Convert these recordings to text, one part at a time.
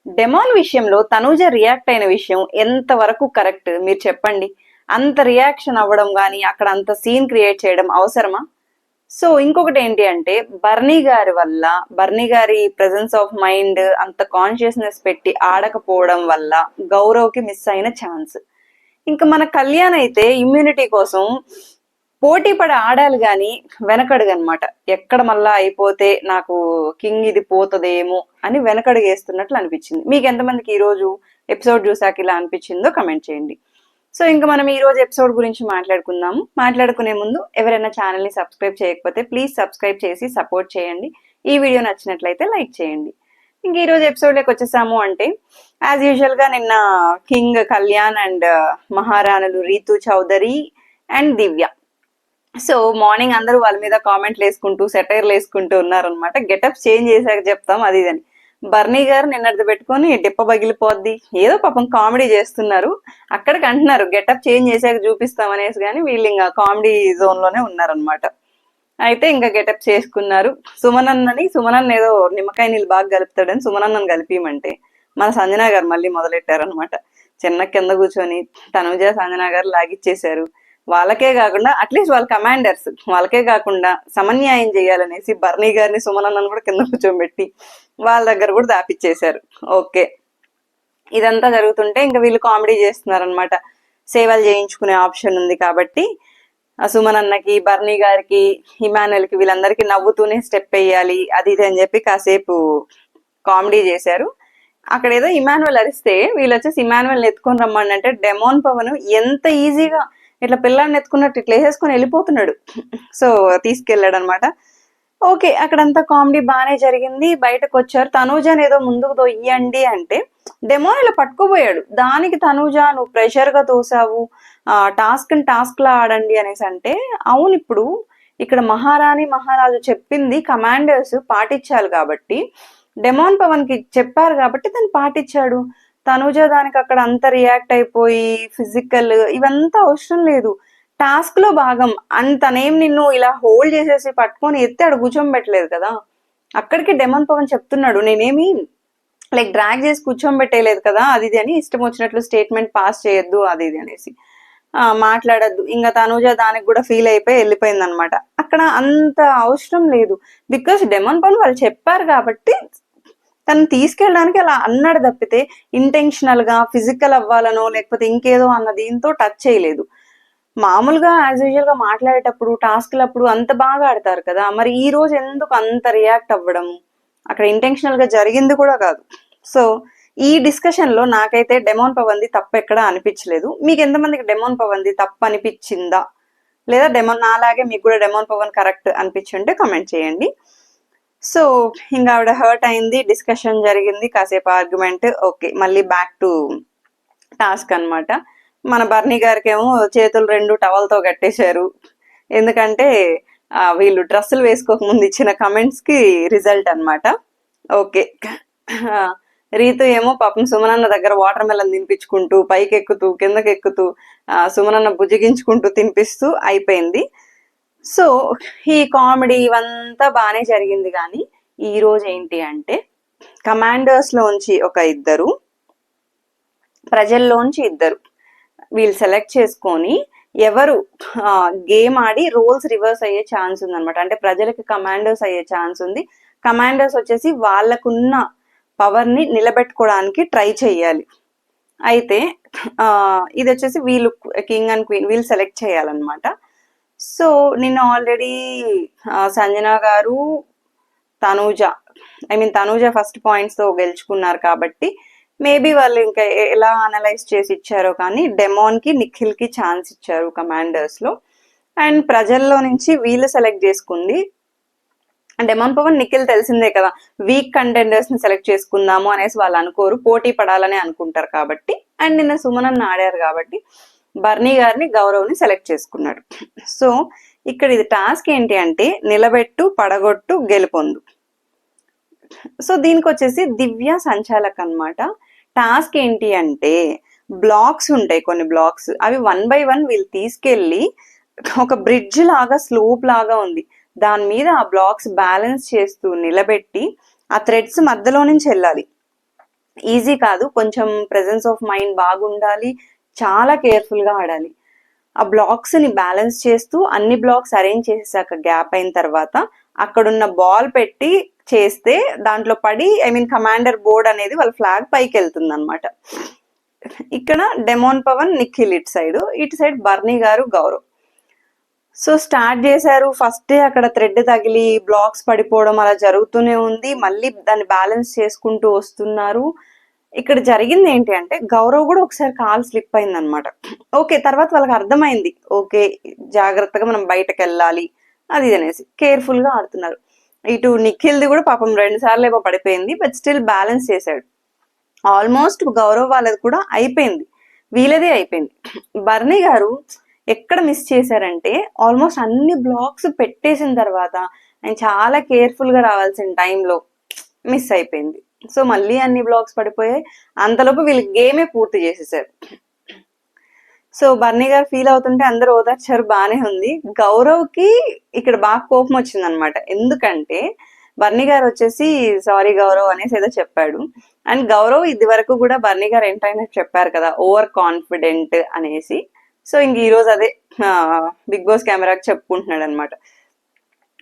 Demon విషయంలో Tanuja react అయిన విషయం ఎంత వరకు కరెక్ట్ మీరు చెప్పండి. అంత రియాక్షన్ అవ్వడం కానీ అక్కడ అంత సీన్ క్రియేట్ చేయడం అవసరమా? సో ఇంకొకటి ఏంటి అంటే బర్నీ గారి వల్ల, బర్నీ గారి ప్రెజెన్స్ ఆఫ్ మైండ్ అంత కాన్షియస్నెస్ పెట్టి ఆడకపోవడం వల్ల గౌరవ్కి మిస్ అయిన ఛాన్స్. ఇంకా మన కళ్యాణ్ అయితే ఇమ్యూనిటీ కోసం పోటీ పడి ఆడాలి గాని వెనకడుగనమాట. ఎక్కడ మళ్ళా అయిపోతే నాకు కింగ్ ఇది పోతుందేమో అని వెనకడుగేస్తున్నట్లు అనిపించింది. మీకు ఎంతమందికి ఈ రోజు ఎపిసోడ్ చూసాక ఇలా అనిపించిందో కమెంట్ చేయండి. సో ఇంకా మనం ఈ రోజు ఎపిసోడ్ గురించి మాట్లాడుకుందాము. మాట్లాడుకునే ముందు ఎవరైనా ఛానల్ ని సబ్స్క్రైబ్ చేయకపోతే ప్లీజ్ సబ్స్క్రైబ్ చేసి సపోర్ట్ చేయండి. ఈ వీడియో నచ్చినట్లయితే లైక్ చేయండి. ఇంక ఈ రోజు ఎపిసోడ్ లోకి వచ్చేసాము అంటే యాజ్ యూజువల్ గా నిన్న కింగ్ కళ్యాణ్ అండ్ మహారాణులు Ritu Chaudhary and Divya. So morning అందరూ వాళ్ళ మీద కామెంట్లు వేసుకుంటూ సెటైర్లు వేసుకుంటూ ఉన్నారనమాట. గెటప్స్ చేంజ్ చేశాక చెప్తాం అది ఇదని. బర్నీ గారు నిన్నది పెట్టుకొని డిప్ప పగిలిపోద్ది ఏదో పాపం కామెడీ చేస్తున్నారు. అక్కడికి అంటున్నారు గెటప్ చేంజ్ చేశాక చూపిస్తాం అనేసి, కానీ వీళ్ళు ఇంకా కామెడీ జోన్ లోనే ఉన్నారనమాట. అయితే ఇంకా గెటప్ చేసుకున్నారు. సుమనన్న ఏదో నిమ్మకాయ నీళ్ళు బాగా కలుపుతాడని సుమనన్నను కలిపిమంటే మన సంజనా గారు మళ్ళీ మొదలెట్టారనమాట. చిన్న కింద కూర్చొని తనుజ సంజనా గారు లాగిచ్చేశారు. వాళ్ళకే కాకుండా అట్లీస్ట్ వాళ్ళ కమాండర్స్ వాళ్ళకే కాకుండా సమన్యాయం చేయాలనేసి బర్నీ గారిని సుమనన్నను కూడా కింద కూర్చోబెట్టి వాళ్ళ దగ్గర కూడా దాపిచ్చేశారు. ఓకే, ఇదంతా జరుగుతుంటే ఇంకా వీళ్ళు కామెడీ చేస్తున్నారు అనమాట. సేవలు చేయించుకునే ఆప్షన్ ఉంది కాబట్టి సుమనన్నకి, బర్నీ గారికి, ఇమానుయల్ కి వీళ్ళందరికీ నవ్వుతూనే స్టెప్ వేయాలి అది ఇది అని చెప్పి కాసేపు కామెడీ చేశారు. అక్కడ ఏదో ఇమానుయల్ అరిస్తే వీళ్ళు వచ్చేసి ఇమానుయల్ ఎత్తుకొని రమ్మని అంటే డెమోన్ పవన్ ఎంత ఈజీగా ఇట్లా పిల్లాడిని ఎత్తుకున్నట్టు ఇట్లా వేసేసుకొని వెళ్ళిపోతున్నాడు. సో తీసుకెళ్ళాడు అనమాట. ఓకే, అక్కడంతా కామెడీ బాగానే జరిగింది. బయటకు వచ్చారు. తనూజని ఏదో ముందుకు దొయ్యండి అంటే డెమోన్ ఇలా పట్టుకోబోయాడు. దానికి తనూజ నువ్వు ప్రెషర్ గా తోసావు, టాస్క్ లా ఆడండి అనేసి అంటే అవును, ఇప్పుడు ఇక్కడ మహారాణి మహారాజు చెప్పింది కమాండర్స్ పాటించాలి కాబట్టి డెమోన్ పవన్ కి చెప్పారు కాబట్టి తను పాటించాడు. తనూజ దానికి అక్కడ అంత రియాక్ట్ అయిపోయి ఫిజికల్ ఇవంతా అవసరం లేదు. టాస్క్ లో భాగం తనేం నిన్ను ఇలా హోల్డ్ చేసేసి పట్టుకొని ఎత్తి అక్కడ కూర్చోబెట్టలేదు కదా. అక్కడికి డెమోన్ పవన్ చెప్తున్నాడు నేనేమి లైక్ డ్రాగ్ చేసి కూర్చోబెట్టేయలేదు కదా అది ఇది అని, ఇష్టం వచ్చినట్లు స్టేట్మెంట్ పాస్ చేయొద్దు అది ఇది అనేసి మాట్లాడద్దు. ఇంకా తనూజ దానికి కూడా ఫీల్ అయిపోయి వెళ్ళిపోయింది అనమాట. అక్కడ అంత అవసరం లేదు. బికాస్ డెమోన్ పవన్ వాళ్ళు చెప్పారు కాబట్టి తను తీసుకెళ్ళడానికి అలా అన్నాడు తప్పితే ఇంటెన్షనల్ గా ఫిజికల్ అవ్వాలనో లేకపోతే ఇంకేదో అన్న దీంతో టచ్ చేయలేదు. మామూలుగా యాజ్ యూజువల్ గా మాట్లాడేటప్పుడు టాస్క్లప్పుడు అంత బాగా ఆడతారు కదా, మరి ఈ రోజు ఎందుకు అంత రియాక్ట్ అవ్వడం? అక్కడ ఇంటెన్షనల్ గా జరిగింది కూడా కాదు. సో ఈ డిస్కషన్ లో నాకైతే డెమోన్ పవన్ది తప్పు ఎక్కడా అనిపించలేదు. మీకు ఎంతమందికి డెమోన్ పవన్ది తప్పు అనిపించిందా, లేదా నాలాగే మీకు కూడా డెమోన్ పవన్ కరెక్ట్ అనిపించుంటే కమెంట్ చేయండి. సో ఇంకా ఆవిడ హర్ట్ అయింది, డిస్కషన్ జరిగింది, కాసేపు ఆర్గ్యుమెంట్. ఓకే, మళ్ళీ బ్యాక్ టు టాస్క్ అనమాట. మన బర్నీ గారికి ఏమో చేతులు 2 టవల్తో కట్టేశారు. ఎందుకంటే వీళ్ళు డ్రెస్సులు వేసుకోక ముందు ఇచ్చిన కమెంట్స్ కి రిజల్ట్ అనమాట. ఓకే, రీతు ఏమో పాపం సుమనన్న దగ్గర వాటర్ మెలన్ తినిపించుకుంటూ పైకి ఎక్కుతూ కిందకి ఎక్కుతూ సుమనన్న బుజ్జగించుకుంటూ తినిపిస్తూ అయిపోయింది. సో ఈ కామెడీ ఇవంతా బాగానే జరిగింది. కానీ ఈ రోజు ఏంటి అంటే కమాండర్స్ లోంచి ఒక 2, ప్రజల్లోంచి 2 వీళ్ళు సెలెక్ట్ చేసుకొని ఎవరు గేమ్ ఆడి రోల్స్ రివర్స్ అయ్యే ఛాన్స్ ఉంది అనమాట. అంటే ప్రజలకి కమాండర్స్ అయ్యే ఛాన్స్ ఉంది. కమాండర్స్ వచ్చేసి వాళ్ళకున్న పవర్ ని నిలబెట్టుకోవడానికి ట్రై చెయ్యాలి. అయితే ఇది వచ్చేసి వీళ్ళు కింగ్ అండ్ క్వీన్ వీళ్ళు సెలెక్ట్ చేయాలన్నమాట. సో నిన్న ఆల్రెడీ సంజనా గారు తనూజ ఫస్ట్ పాయింట్స్ తో గెలుచుకున్నారు కాబట్టి మేబీ వాళ్ళు ఇంకా ఎలా అనలైజ్ చేసి ఇచ్చారో కానీ డెమోన్ కి నిఖిల్ కి ఛాన్స్ ఇచ్చారు కమాండర్స్ లో. అండ్ ప్రజల్లో నుంచి వీళ్ళు సెలెక్ట్ చేసుకుంది. డెమోన్ పవన్ నిఖిల్ తెలిసిందే కదా, వీక్ కంటెండర్స్ ని సెలెక్ట్ చేసుకుందాము అనేసి వాళ్ళు అనుకోరు, పోటీ పడాలని అనుకుంటారు కాబట్టి. అండ్ నిన్న సుమనన్న ఆడారు కాబట్టి బర్నీ గారిని గౌరవ్ని సెలెక్ట్ చేసుకున్నాడు. సో ఇక్కడ ఇది టాస్క్ ఏంటి అంటే నిలబెట్టు, పడగొట్టు, గెలుపొందు. సో దీనికి వచ్చేసి దివ్య సంచాలక్ అన్నమాట. టాస్క్ ఏంటి అంటే బ్లాక్స్ ఉంటాయి, కొన్ని బ్లాక్స్ అవి 1 by 1 వీళ్ళు తీసుకెళ్లి ఒక బ్రిడ్జ్ లాగా స్లోప్ లాగా ఉంది దాని మీద ఆ బ్లాక్స్ బ్యాలెన్స్ చేస్తూ నిలబెట్టి ఆ థ్రెడ్స్ మధ్యలో నుంచి వెళ్ళాలి. ఈజీ కాదు, కొంచెం ప్రెజెన్స్ ఆఫ్ మైండ్ బాగుండాలి, చాలా కేర్ఫుల్ గా ఆడాలి. ఆ బ్లాక్స్ ని బ్యాలెన్స్ చేస్తూ అన్ని బ్లాక్స్ అరేంజ్ చేసేసాక గ్యాప్ అయిన తర్వాత అక్కడున్న బాల్ పెట్టి చేస్తే దాంట్లో పడి కమాండర్ బోర్డ్ అనేది వాళ్ళ ఫ్లాగ్ పైకి వెళ్తుంది అనమాట. ఇక్కడ డెమోన్ పవన్, నిఖిల్ ఇటు సైడ్ బర్నీ గారు, గౌరవ్. సో స్టార్ట్ చేశారు. ఫస్ట్ అక్కడ థ్రెడ్ తగిలి బ్లాక్స్ పడిపోవడం అలా జరుగుతూనే ఉంది. మళ్ళీ దాన్ని బ్యాలెన్స్ చేసుకుంటూ వస్తున్నారు. ఇక్కడ జరిగింది ఏంటి అంటే గౌరవ్ కూడా ఒకసారి కాల్ స్లిప్ అయింది అనమాట. ఓకే, తర్వాత వాళ్ళకి అర్థమైంది, ఓకే జాగ్రత్తగా మనం బయటకు వెళ్ళాలి అది అనేసి కేర్ఫుల్ గా ఆడుతున్నారు. ఇటు నిఖిల్ది కూడా పాపం 2 సార్లు ఏమో పడిపోయింది, బట్ స్టిల్ బ్యాలెన్స్ చేశాడు. ఆల్మోస్ట్ గౌరవ్ వాళ్ళది కూడా అయిపోయింది, వీళ్ళదే అయిపోయింది. బర్నీ గారు ఎక్కడ మిస్ చేశారంటే ఆల్మోస్ట్ అన్ని బ్లాక్స్ పెట్టేసిన తర్వాత ఆయన చాలా కేర్ఫుల్ గా రావాల్సిన టైంలో మిస్ అయిపోయింది. సో మళ్ళీ అన్ని బ్లాక్స్ పడిపోయాయి. అంతలోపు వీళ్ళు గేమే పూర్తి చేసేసారు. సో బర్నీ గారు ఫీల్ అవుతుంటే అందరూ ఓదార్చారు, బానే ఉంది. గౌరవ్ కి ఇక్కడ బాగా కోపం వచ్చింది అనమాట. ఎందుకంటే బర్నీ గారు వచ్చేసి సారీ గౌరవ్ అనేసి ఏదో చెప్పాడు. అండ్ గౌరవ్ ఇది వరకు కూడా బర్నీ గారు ఏంటైనా చెప్పారు కదా, ఓవర్ కాన్ఫిడెంట్ అనేసి. సో ఇంక ఈ రోజు అదే బిగ్ బాస్ కెమెరాకి చెప్పుకుంటున్నాడు అనమాట.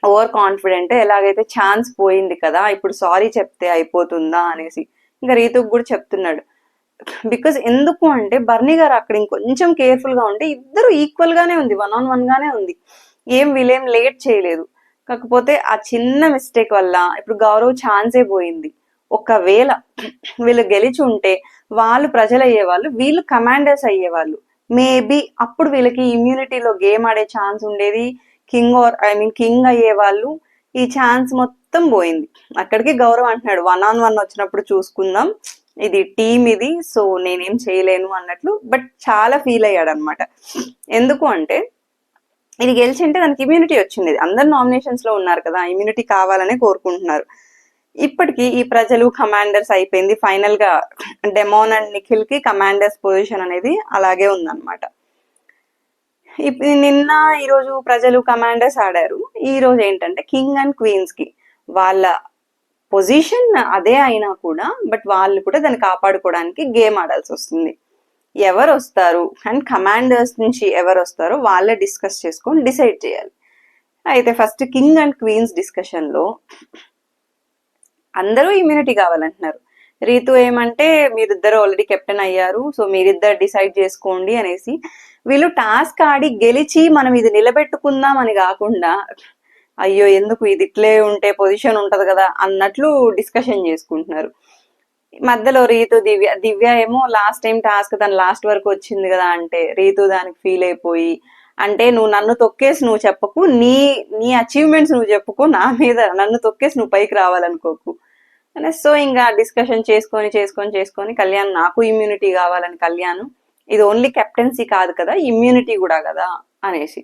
ఓవర్ కాన్ఫిడెంట్, ఎలాగైతే ఛాన్స్ పోయింది కదా ఇప్పుడు సారీ చెప్తే అయిపోతుందా అనేసి ఇంకా రీతుకు కూడా చెప్తున్నాడు. బికాజ్ ఎందుకు అంటే బర్నీ గారు అక్కడ ఇంకొంచెం కేర్ఫుల్ గా ఉంటే ఇద్దరు ఈక్వల్ గానే ఉంది, 1-on-1 గానే ఉంది, వీళ్ళేం లేట్ చేయలేదు. కాకపోతే ఆ చిన్న మిస్టేక్ వల్ల ఇప్పుడు గౌరవ్ ఛాన్సే పోయింది. ఒకవేళ వీళ్ళు గెలిచి ఉంటే వాళ్ళు ప్రజలు అయ్యేవాళ్ళు, వీళ్ళు కమాండర్స్ అయ్యేవాళ్ళు. మేబీ అప్పుడు వీళ్ళకి ఇమ్యూనిటీలో గేమ్ ఆడే ఛాన్స్ ఉండేది, కింగ్ అయ్యేవాళ్ళు. ఈ ఛాన్స్ మొత్తం పోయింది. అక్కడికి గౌరవ్ అంటున్నాడు 1-on-1 వచ్చినప్పుడు చూసుకుందాం, ఇది టీమ్ ఇది, సో నేనేం చేయలేను అన్నట్లు. బట్ చాలా ఫీల్ అయ్యాడు అనమాట. ఎందుకు అంటే ఇది గెలిచింటే దానికి ఇమ్యూనిటీ వచ్చింది. అందరు నామినేషన్స్ లో ఉన్నారు కదా, ఇమ్యూనిటీ కావాలనే కోరుకుంటున్నారు. ఇప్పటికి ఈ ప్రజలు కమాండర్స్ అయిపోయింది. ఫైనల్ గా డెమోన్ అండ్ నిఖిల్ కి కమాండర్స్ పొజిషన్ అనేది అలాగే ఉందన్నమాట. నిన్న ఈరోజు ప్రజలు కమాండర్స్ ఆడారు. ఈ రోజు ఏంటంటే కింగ్ అండ్ క్వీన్స్ కి వాళ్ళ పొజిషన్ అదే అయినా కూడా బట్ వాళ్ళు కూడా దాన్ని కాపాడుకోవడానికి గేమ్ ఆడాల్సి వస్తుంది. ఎవరు వస్తారు అండ్ కమాండర్స్ నుంచి ఎవరు వస్తారో వాళ్ళే డిస్కస్ చేసుకొని డిసైడ్ చేయాలి. అయితే first king and queens discussion లో అందరూ ఇమ్యూనిటీ కావాలంటున్నారు. రీతు ఏమంటే మీరిద్దరు ఆల్రెడీ కెప్టెన్ అయ్యారు, సో మీరిద్దరు డిసైడ్ చేసుకోండి అనేసి. వీళ్ళు టాస్క్ ఆడి గెలిచి మనం ఇది నిలబెట్టుకుందాం అని కాకుండా అయ్యో ఎందుకు ఇది ఇట్లే ఉంటే పొజిషన్ ఉంటది కదా అన్నట్లు డిస్కషన్ చేసుకుంటున్నారు. మధ్యలో రీతు దివ్య ఏమో లాస్ట్ టైం టాస్క్ తను లాస్ట్ వరకు వచ్చింది కదా అంటే రీతు దానికి ఫీల్ అయిపోయి, అంటే నువ్వు నన్ను తొక్కేసి నువ్వు చెప్పకు, నీ అచీవ్మెంట్స్ నువ్వు చెప్పుకో, నా మీద నన్ను తొక్కేసి నువ్వు పైకి రావాలనుకోకు అనే. సో ఇంకా డిస్కషన్ చేసుకొని కళ్యాణ్ నాకు ఇమ్యూనిటీ కావాలని కళ్యాణ్, ఇది ఓన్లీ కెప్టెన్సీ కాదు కదా ఇమ్యూనిటీ కూడా కదా అనేసి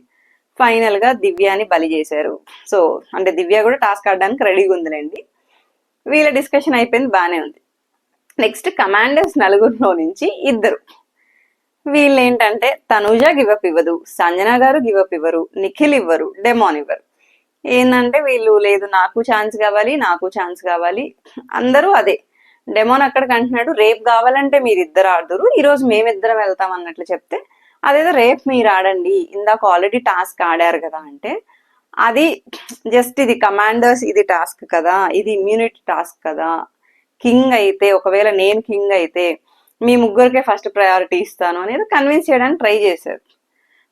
ఫైనల్ గా దివ్యాని బలి చేశారు. సో అంటే దివ్య కూడా టాస్క్ ఆడడానికి రెడీగా ఉందిలేండి. వీళ్ళ డిస్కషన్ అయిపోయింది, బానే ఉంది. నెక్స్ట్ కమాండర్స్ నలుగురిలో నుంచి ఇద్దరు, వీళ్ళు ఏంటంటే తనుజ గివప్ ఇవ్వదు, సంజన గారు గివప్ ఇవ్వరు, నిఖిల్ ఇవ్వరు, డెమోన్ ఇవ్వరు. ఏంటంటే వీళ్ళు లేదు నాకు ఛాన్స్ కావాలి అందరూ అదే. డెమోన్ అక్కడికి అంటున్నాడు రేపు కావాలంటే మీరు ఇద్దరు ఆడుదురు, ఈరోజు మేమిద్దరం వెళ్తాం అన్నట్లు చెప్తే అదేదో రేపు మీరు ఆడండి, ఇందాక ఆల్రెడీ టాస్క్ ఆడారు కదా అంటే అది జస్ట్ ఇది కమాండర్స్ ఇది టాస్క్ కదా, ఇది ఇమ్యూనిటీ టాస్క్ కదా, కింగ్ అయితే ఒకవేళ నేను కింగ్ అయితే మీ ముగ్గురికే ఫస్ట్ ప్రయారిటీ ఇస్తాను అనేది కన్విన్స్ చేయడానికి ట్రై చేశారు.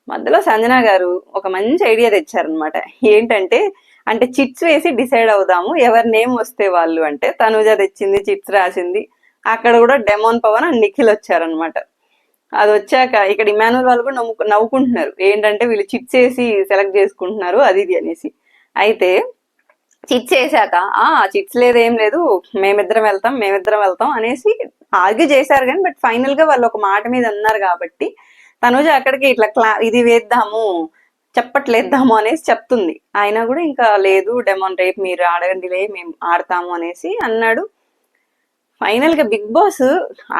మధ్యలో సంజన గారు ఒక మంచి ఐడియా తెచ్చారనమాట. ఏంటంటే అంటే చిట్స్ వేసి డిసైడ్ అవుదాము ఎవరి నేమ్ వస్తే వాళ్ళు అంటే తనుజ తెచ్చింది, చిట్స్ రాసింది. అక్కడ కూడా డెమోన్ పవన్ అండ్ నిఖిల్ వచ్చారనమాట. అది వచ్చాక ఇక్కడ ఇమానువల్ వాళ్ళు కూడా నవ్వుకుంటున్నారు, ఏంటంటే వీళ్ళు చిట్స్ వేసి సెలెక్ట్ చేసుకుంటున్నారు అది ఇది అనేసి. అయితే చిట్స్ వేసాక చిట్స్ లేదు ఏం లేదు మేమిద్దరం వెళ్తాం అనేసి ఆర్గ్యూ చేశారు. కానీ బట్ ఫైనల్ గా వాళ్ళు ఒక మాట మీద ఉన్నారు కాబట్టి తనుజ అక్కడికి ఇట్లా ఇది వేద్దాము చప్పట్లేద్దాము అనేసి చెప్తుంది. అయినా కూడా ఇంకా లేదు డెమోన్ రేపు మీరు ఆడగండిలే మేము ఆడతాము అనేసి అన్నాడు. ఫైనల్ గా బిగ్ బాస్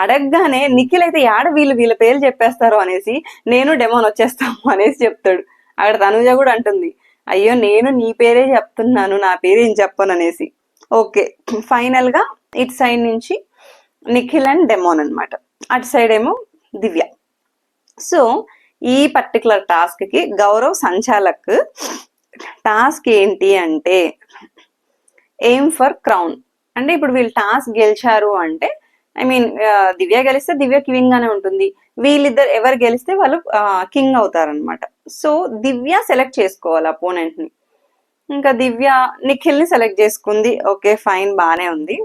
అడగగానే నిఖిల్ అయితే వీళ్ళ పేర్లు చెప్పేస్తారు అనేసి నేను డెమోన్ వచ్చేస్తాము అనేసి చెప్తాడు. అక్కడ తనుజ కూడా అంటుంది అయ్యో నేను నీ పేరే చెప్తున్నాను నా పేరేం చెప్పను అనేసి. ఓకే ఫైనల్ గా ఇటు సైడ్ నుంచి నిఖిల్ అండ్ డెమోన్ అన్నమాట. అటు సైడ్ ఏమో దివ్య. సో ఈ పర్టికులర్ టాస్క్ కి గౌరవ్ సంచాలక్ టాస్క్ ఏంటి అంటే ఎయిమ్ ఫర్ క్రౌన్. అంటే ఇప్పుడు వీళ్ళు టాస్క్ గెలిచారు అంటే ఐ మీన్ దివ్య గెలిస్తే దివ్యకి విన్ గానే ఉంటుంది, వీళ్ళిద్దరు ఎవరు గెలిస్తే వాళ్ళు కింగ్ అవుతారనమాట. సో దివ్య సెలెక్ట్ చేసుకోవాలి అపోనెంట్ ని. ఇంకా దివ్య నిఖిల్ ని సెలెక్ట్ చేసుకుంది. ఓకే ఫైన్, బానే ఉంది.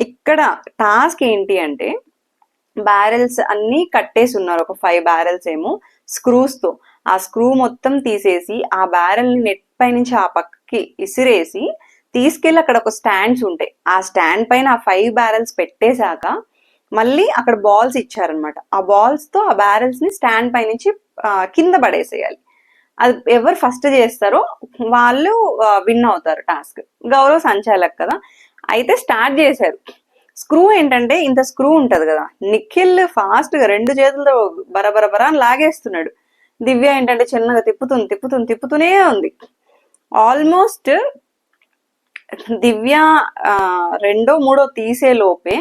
ఇక్కడ టాస్క్ ఏంటి అంటే బ్యారెల్స్ అన్ని కట్టేసి ఉన్నారు, ఒక 5 బ్యారెల్స్ ఏమో స్క్రూస్ తో. ఆ స్క్రూ మొత్తం తీసేసి ఆ బ్యారెల్ ని నెట్ పై నుంచి ఆ పక్కకి ఇసిరేసి తీసుకెళ్లి అక్కడ ఒక స్టాండ్స్ ఉంటాయి, ఆ స్టాండ్ పైన ఆ 5 బ్యారెల్స్ పెట్టేశాక మళ్ళీ అక్కడ బాల్స్ ఇచ్చారనమాట. ఆ బాల్స్ తో ఆ బ్యారెల్స్ ని స్టాండ్ పై నుంచి కింద పడేసేయాలి. అది ఎవరు ఫస్ట్ చేస్తారో వాళ్ళు విన్ అవుతారు టాస్క్. గౌరవ్ సంచాలక్ కదా, అయితే స్టార్ట్ చేశారు. స్క్రూ ఏంటంటే ఇంత స్క్రూ ఉంటది కదా, నిఖిల్ ఫాస్ట్ గా 2 చేతులతో బరబరబరా లాగేస్తున్నాడు. దివ్య ఏంటంటే చిన్నగా తిప్పుతూనే ఉంది. ఆల్మోస్ట్ దివ్య 2, 3 తీసే లోపే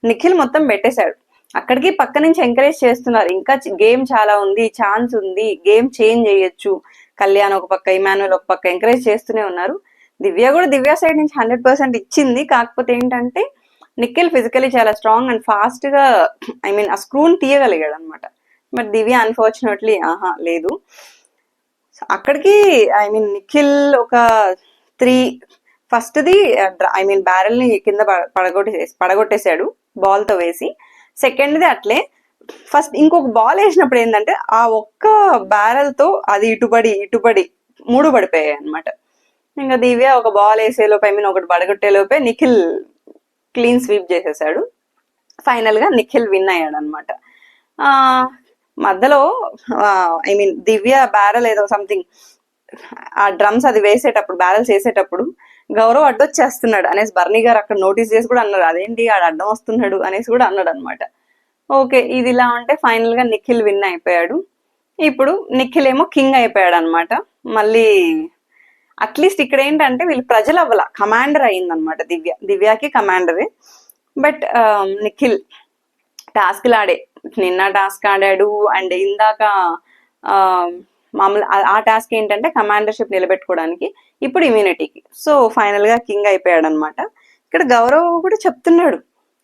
నిఖిల్ మొత్తం పెట్టేశాడు. అక్కడికి పక్క నుంచి ఎంకరేజ్ చేస్తున్నారు, ఇంకా గేమ్ చాలా ఉంది, ఛాన్స్ ఉంది, గేమ్ చేంజ్ చేయొచ్చు. కళ్యాణ్ ఒక పక్క, ఇమాన్యుల్ ఒక పక్క ఎంకరేజ్ చేస్తూనే ఉన్నారు. దివ్య కూడా దివ్య సైడ్ నుంచి 100% ఇచ్చింది. కాకపోతే ఏంటంటే నిఖిల్ ఫిజికలీ చాలా స్ట్రాంగ్ అండ్ ఫాస్ట్ గా ఐ మీన్ ఆ స్క్రూని తీయగలిగాడు అనమాట. బట్ దివ్య అన్ఫార్చునేట్లీ లేదు. అక్కడికి ఐ మీన్ నిఖిల్ ఒక 3 ఫస్ట్ది ఐ మీన్ బ్యారెల్ ని కింద పడగొట్టేశాడు బాల్ తో వేసి. సెకండ్ది అట్లే. ఫస్ట్ ఇంకొక బాల్ వేసినప్పుడు ఏంటంటే ఆ ఒక్క బ్యారెల్ తో అది ఇటుపడి 3 పడిపోయాయి అనమాట. ఇంకా దివ్య ఒక బాల్ వేసే లోపు ఐ మీన్ ఒకటి పడగొట్టే లోపే నిఖిల్ క్లీన్ స్వీప్ చేసేసాడు. ఫైనల్ గా నిఖిల్ విన్ అయ్యాడు అనమాట. మధ్యలో ఐ మీన్ దివ్య బ్యారెల్ ఏదో సంథింగ్ ఆ డ్రమ్స్ అది వేసేటప్పుడు, బ్యారెల్స్ వేసేటప్పుడు గౌరవ్ అడ్డొచ్చేస్తున్నాడు అనేసి బర్నీ గారు అక్కడ నోటీస్ చేసి కూడా అన్నారు, అదేంటి ఆడ అడ్డం వస్తున్నాడు అనేసి కూడా అన్నాడు అనమాట. ఓకే ఇది ఇలా ఉంటే ఫైనల్ గా నిఖిల్ విన్ అయిపోయాడు. ఇప్పుడు నిఖిల్ ఏమో కింగ్ అయిపోయాడు అనమాట. మళ్ళీ అట్లీస్ట్ ఇక్కడ ఏంటంటే వీళ్ళు ప్రజలు అవ్వాల, కమాండర్ అయిందనమాట దివ్యకి కమాండరే. బట్ నిఖిల్ టాస్క్లు ఆడే, నిన్న టాస్క్ ఆడాడు అండ్ ఇందాక మామూలు ఆ టాస్క్ ఏంటంటే కమాండర్షిప్ నిలబెట్టుకోవడానికి, ఇప్పుడు ఇమ్యూనిటీకి. సో ఫైనల్ గా కింగ్ అయిపోయాడు అనమాట. ఇక్కడ గౌరవ్ కూడా చెప్తున్నాడు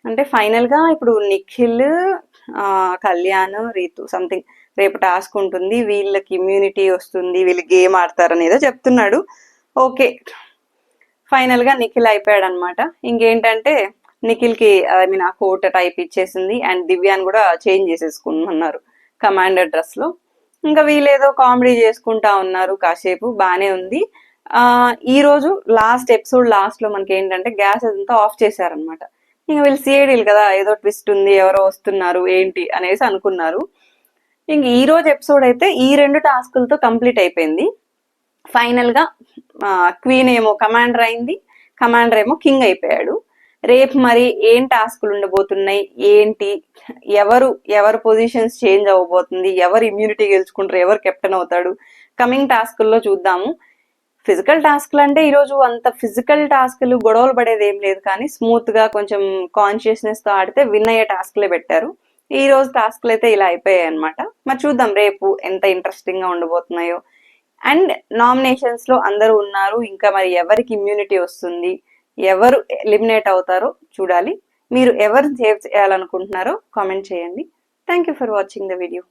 అంటే ఫైనల్ గా ఇప్పుడు నిఖిల్, కళ్యాణ్, రీతు సంథింగ్ రేపు టాస్క్ ఉంటుంది, వీళ్ళకి ఇమ్యూనిటీ వస్తుంది, వీళ్ళు గేమ్ ఆడతారు అనేదో చెప్తున్నాడు. ఓకే ఫైనల్ గా నిఖిల్ అయిపోయాడు అనమాట. ఇంకేంటంటే నిఖిల్ కి ఐ మీన్ ఆ కోట్ టైప్ ఇచ్చేసింది అండ్ దివ్యాన్ని కూడా చేంజ్ చేసేసుకున్నారు కమాండర్ డ్రెస్ లో. ఇంకా వీళ్ళేదో కామెడీ చేసుకుంటా ఉన్నారు కాసేపు, బానే ఉంది. ఈ రోజు లాస్ట్ ఎపిసోడ్ లాస్ట్ లో మనకి ఏంటంటే గ్యాస్ అదంతా ఆఫ్ చేశారనమాట. ఇంకా వీళ్ళు సిఐడీలు కదా, ఏదో ట్విస్ట్ ఉంది, ఎవరో వస్తున్నారు ఏంటి అనేసి అనుకున్నారు. ఇంక ఈ రోజు ఎపిసోడ్ అయితే ఈ 2 టాస్కులతో కంప్లీట్ అయిపోయింది. ఫైనల్ గా క్వీన్ ఏమో కమాండర్ అయింది, కమాండర్ ఏమో కింగ్ అయిపోయాడు. రేపు మరి ఏం టాస్కులు ఉండబోతున్నాయి ఏంటి, ఎవరు పొజిషన్స్ చేంజ్ అవ్వబోతుంది, ఎవరు ఇమ్యూనిటీ గెలుచుకుంటారు, ఎవరు కెప్టెన్ అవుతాడు, కమింగ్ టాస్కుల్లో చూద్దాము. ఫిజికల్ టాస్క్లు అంటే ఈరోజు అంత ఫిజికల్ టాస్క్లు గొడవలు పడేది ఏం లేదు, కానీ స్మూత్ గా కొంచెం కాన్షియస్నెస్ తో ఆడితే విన్ అయ్యే టాస్క్లే పెట్టారు. ఈ రోజు టాస్క్లు అయితే ఇలా అయిపోయాయి అనమాట. మరి చూద్దాం రేపు ఎంత ఇంట్రెస్టింగ్ గా ఉండబోతున్నాయో. అండ్ నామినేషన్స్ లో అందరూ ఉన్నారు, ఇంకా మరి ఎవరికి ఇమ్యూనిటీ వస్తుంది, ఎవరు ఎలిమినేట్ అవుతారో చూడాలి. మీరు ఎవరు సేవ్ చేయాలనుకుంటున్నారో కామెంట్ చేయండి. Thank you for watching the video.